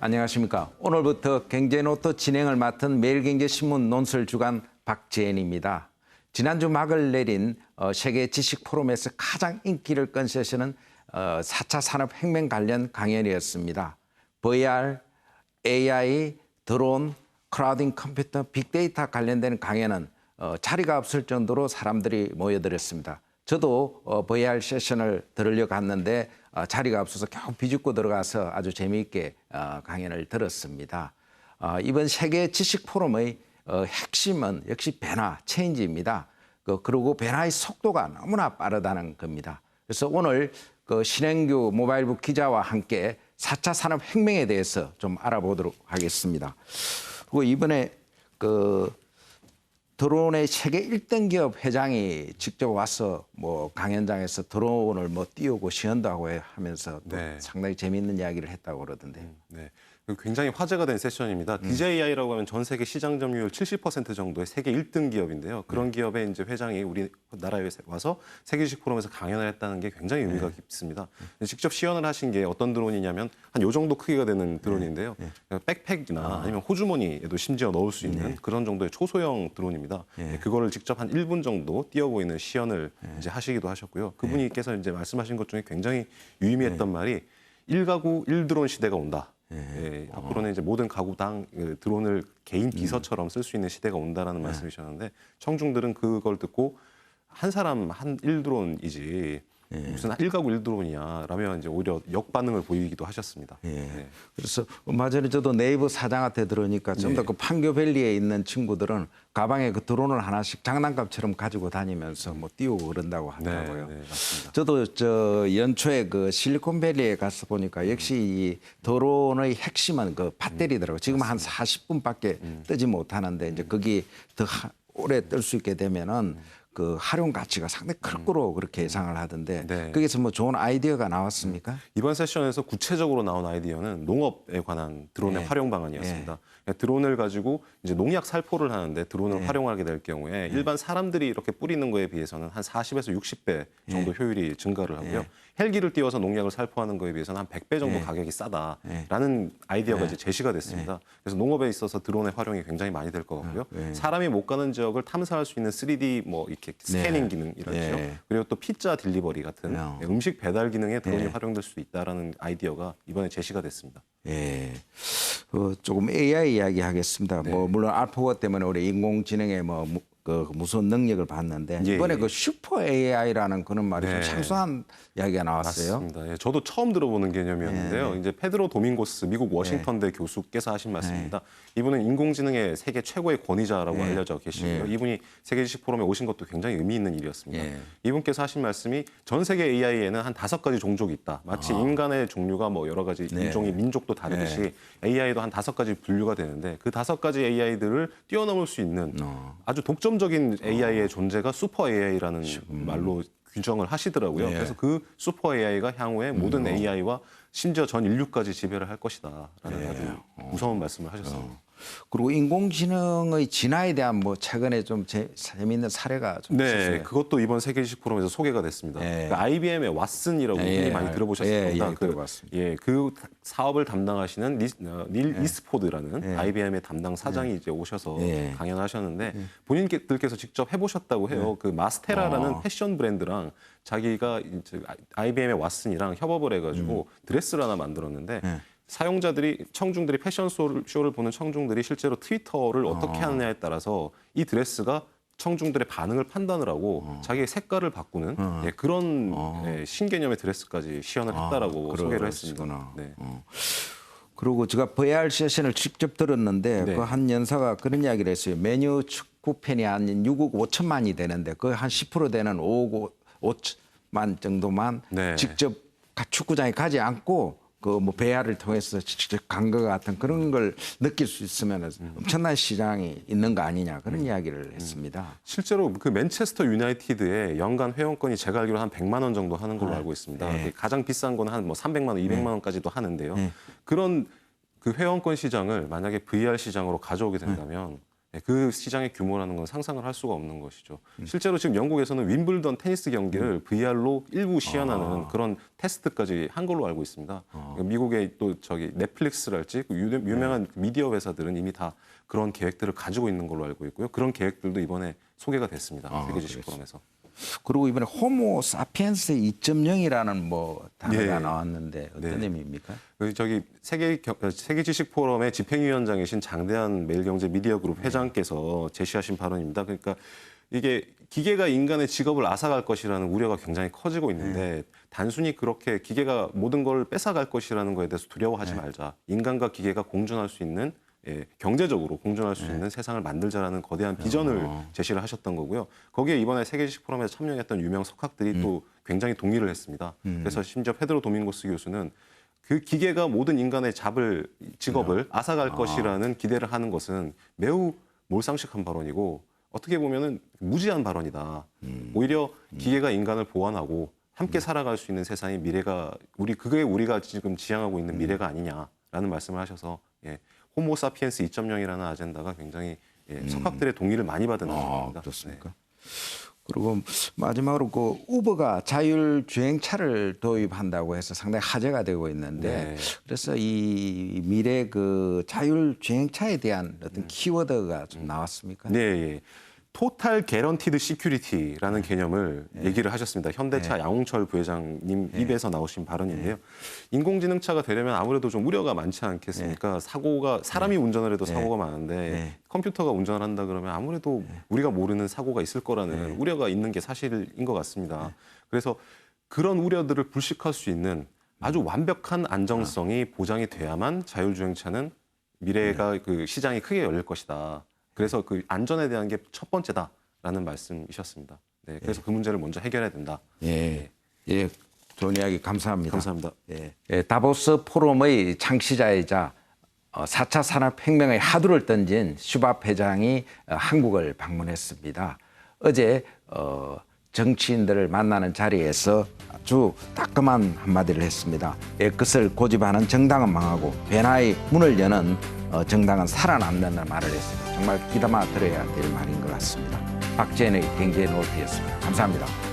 안녕하십니까. 오늘부터 경제노트 진행을 맡은 매일경제신문 논설주간 박재현입니다. 지난주 막을 내린 세계 지식포럼에서 가장 인기를 끈 세션은 4차 산업혁명 관련 강연이었습니다. VR, AI, 드론, 클라우딩 컴퓨터, 빅데이터 관련된 강연은 자리가 없을 정도로 사람들이 모여들었습니다. 저도 VR 세션을 들으려고 갔는데 자리가 없어서 겨우 비집고 들어가서 아주 재미있게 강연을 들었습니다. 이번 세계 지식 포럼의 핵심은 역시 변화, 체인지입니다. 그리고 변화의 속도가 너무나 빠르다는 겁니다. 그래서 오늘 신행규 모바일부 기자와 함께 4차 산업혁명에 대해서 좀 알아보도록 하겠습니다. 그리고 이번에 드론의 세계 1등 기업 회장이 직접 와서 강연장에서 드론을 띄우고 시연다고 하면서 상당히 재미있는 이야기를 했다고 그러던데요. 네. 굉장히 화제가 된 세션입니다. DJI라고 하면 전 세계 시장 점유율 70% 정도의 세계 1등 기업인데요. 그런 기업의 이제 회장이 우리나라에 와서 세계지식 포럼에서 강연을 했다는 게 굉장히 의미가 깊습니다. 직접 시연을 하신 게 어떤 드론이냐면 한 요 정도 크기가 되는 드론인데요. 백팩이나 아니면 호주머니에도 심지어 넣을 수 있는 그런 정도의 초소형 드론입니다. 그거를 직접 한 1분 정도 띄워보이는 시연을 이제 하시기도 하셨고요. 그분께서 이제 말씀하신 것 중에 굉장히 유의미했던 말이 1가구 1드론 시대가 온다. 앞으로는 이제 모든 가구당 드론을 개인 비서처럼 쓸 수 있는 시대가 온다라는 말씀이셨는데 청중들은 그걸 듣고 한 사람 한 1드론이지 무슨 1가구 1드론이야 라면 이제 오히려 역반응을 보이기도 하셨습니다. 그래서 얼마 전에 저도 네이버 사장한테 들으니까 좀 더 그 판교밸리에 있는 친구들은 가방에 그 드론을 하나씩 장난감처럼 가지고 다니면서 띄우고 그런다고 하더라고요. 맞습니다. 저도 연초에 그 실리콘밸리에 가서 보니까 역시 이 드론의 핵심은 그 배터리더라고요. 지금 한 40분밖에 뜨지 못하는데 이제 거기 더 오래 뜰 수 있게 되면은 그 활용 가치가 상당히 클 거로 그렇게 예상을 하던데 거기서 좋은 아이디어가 나왔습니까? 이번 세션에서 구체적으로 나온 아이디어는 농업에 관한 드론의 활용 방안이었습니다. 드론을 가지고 이제 농약 살포를 하는데 드론을 활용하게 될 경우에 일반 사람들이 이렇게 뿌리는 거에 비해서는 한 40에서 60배 정도 효율이 증가를 하고요. 헬기를 띄워서 농약을 살포하는 거에 비해서는 한 100배 정도 가격이 싸다라는 아이디어가 이제 제시가 됐습니다. 그래서 농업에 있어서 드론의 활용이 굉장히 많이 될 것 같고요. 사람이 못 가는 지역을 탐사할 수 있는 3D 이렇게 스캐닝 기능이랄지요. 그리고 또 피자 딜리버리 같은 음식 배달 기능에 드론이 활용될 수 있다라는 아이디어가 이번에 제시가 됐습니다. 조금 AI 이야기 하겠습니다. 물론 알파고 때문에 우리 인공지능의 무서운 능력을 봤는데 이번에 그 슈퍼 AI라는 그런 말이 좀 생소한 이야기가 나왔어요. 맞습니다. 저도 처음 들어보는 개념이었는데요. 이제 페드로 도밍고스 미국 워싱턴대 교수께서 하신 말씀입니다. 이분은 인공지능의 세계 최고의 권위자라고 알려져 계시고요. 이분이 세계지식 포럼에 오신 것도 굉장히 의미 있는 일이었습니다. 이분께서 하신 말씀이 전 세계 AI에는 한 5가지 종족이 있다. 마치 인간의 종류가 여러 가지 인종이 민족도 다르듯이 AI도 한 5가지 분류가 되는데 그 5가지 AI들을 뛰어넘을 수 있는 아주 독점적인 AI의 존재가 슈퍼 AI라는 말로 규정을 하시더라고요. 그래서 그 슈퍼 AI가 향후에 모든 AI와 심지어 전 인류까지 지배를 할 것이다라는 아주 무서운 말씀을 하셨습니다. 그리고 인공지능의 진화에 대한 최근에 좀 재미있는 사례가 좀 있었어요. 그것도 이번 세계지식 포럼에서 소개가 됐습니다. IBM의 왓슨이라고 흔히 많이 들어보셨을 겁니다. 그 사업을 담당하시는 닐 이스포드라는 IBM의 담당 사장이 이제 오셔서 강연하셨는데 본인들께서 직접 해보셨다고 해요. 그 마스테라라는 패션 브랜드랑 자기가 이제 IBM의 왓슨이랑 협업을 해가지고 드레스를 하나 만들었는데. 청중들이 패션쇼를 보는 청중들이 실제로 트위터를 어떻게 하느냐에 따라서 이 드레스가 청중들의 반응을 판단을 하고 자기의 색깔을 바꾸는 그런 신개념의 드레스까지 시연을 했다라고 소개를 했습니다. 그리고 제가 VR 세션을 직접 들었는데 그 한 연사가 그런 이야기를 했어요. 메뉴 축구 팬이 한 6억 5천만이 되는데 그 한 10% 되는 5억 5천만 정도만 직접 축구장에 가지 않고 VR을 통해서 직접 간 것 같은 그런 걸 느낄 수 있으면 엄청난 시장이 있는 거 아니냐 그런 이야기를 했습니다. 실제로 그 맨체스터 유나이티드의 연간 회원권이 제가 알기로 한 100만 원 정도 하는 걸로 알고 있습니다. 가장 비싼 건 한 300만 원, 200만 원까지도 하는데요. 그런 그 회원권 시장을 만약에 VR 시장으로 가져오게 된다면 그 시장의 규모라는 건 상상을 할 수가 없는 것이죠. 실제로 지금 영국에서는 윈블던 테니스 경기를 VR로 일부 시연하는 그런 테스트까지 한 걸로 알고 있습니다. 미국의 또 넷플릭스랄지 유명한 미디어 회사들은 이미 다 그런 계획들을 가지고 있는 걸로 알고 있고요. 그런 계획들도 이번에 소개가 됐습니다. 세계 주식 포럼에서. 그리고 이번에 호모 사피엔스 2.0이라는 뭐 단어가 예. 나왔는데 어떤 네. 의미입니까? 세계 지식 포럼의 집행위원장이신 장대한 매일경제 미디어그룹 회장께서 제시하신 발언입니다. 그러니까 이게 기계가 인간의 직업을 앗아갈 것이라는 우려가 굉장히 커지고 있는데 단순히 그렇게 기계가 모든 걸 뺏어갈 것이라는 거에 대해서 두려워하지 말자. 인간과 기계가 공존할 수 있는 경제적으로 공존할 수 있는 세상을 만들자라는 거대한 비전을 제시를 하셨던 거고요. 거기에 이번에 세계지식 포럼에서 참여했던 유명 석학들이 또 굉장히 동의를 했습니다. 그래서 심지어 페드로 도밍고스 교수는 그 기계가 모든 인간의 직업을 앗아갈 것이라는 기대를 하는 것은 매우 몰상식한 발언이고 어떻게 보면은 무지한 발언이다. 오히려 기계가 인간을 보완하고 함께 살아갈 수 있는 세상의 미래가 그게 우리가 지금 지향하고 있는 미래가 아니냐라는 말씀을 하셔서 호모 사피엔스 2.0이라는 아젠다가 굉장히 석학들의 동의를 많이 받은 아젠다입니다. 그렇습니까? 그리고 마지막으로 그 우버가 자율 주행차를 도입한다고 해서 상당히 화제가 되고 있는데 그래서 이 미래 그 자율 주행차에 대한 어떤 키워드가 좀 나왔습니까? 네, 예. 토탈 개런티드 시큐리티라는 개념을 얘기를 하셨습니다. 현대차 양홍철 부회장님 입에서 나오신 발언인데요. 인공지능차가 되려면 아무래도 좀 우려가 많지 않겠습니까? 사고가 사람이 운전을 해도 사고가 많은데 컴퓨터가 운전을 한다 그러면 아무래도 우리가 모르는 사고가 있을 거라는 우려가 있는 게 사실인 것 같습니다. 그래서 그런 우려들을 불식할 수 있는 아주 완벽한 안정성이 보장이 돼야만 자율주행차는 미래가 그 시장이 크게 열릴 것이다. 그래서 그 안전에 대한 게 첫 번째다라는 말씀이셨습니다. 네, 그래서 그 문제를 먼저 해결해야 된다. 예, 좋은 이야기 감사합니다. 감사합니다. 다보스 포럼의 창시자이자 4차 산업혁명의 하두를 던진 슈밥 회장이 한국을 방문했습니다. 어제 정치인들을 만나는 자리에서 아주 따끔한 한마디를 했습니다. 끝을 고집하는 정당은 망하고 변화의 문을 여는 정당은 살아남는다는 말을 했습니다. 정말 귀담아 들어야 될 말인 것 같습니다. 박지현의 경제노트였습니다. 감사합니다.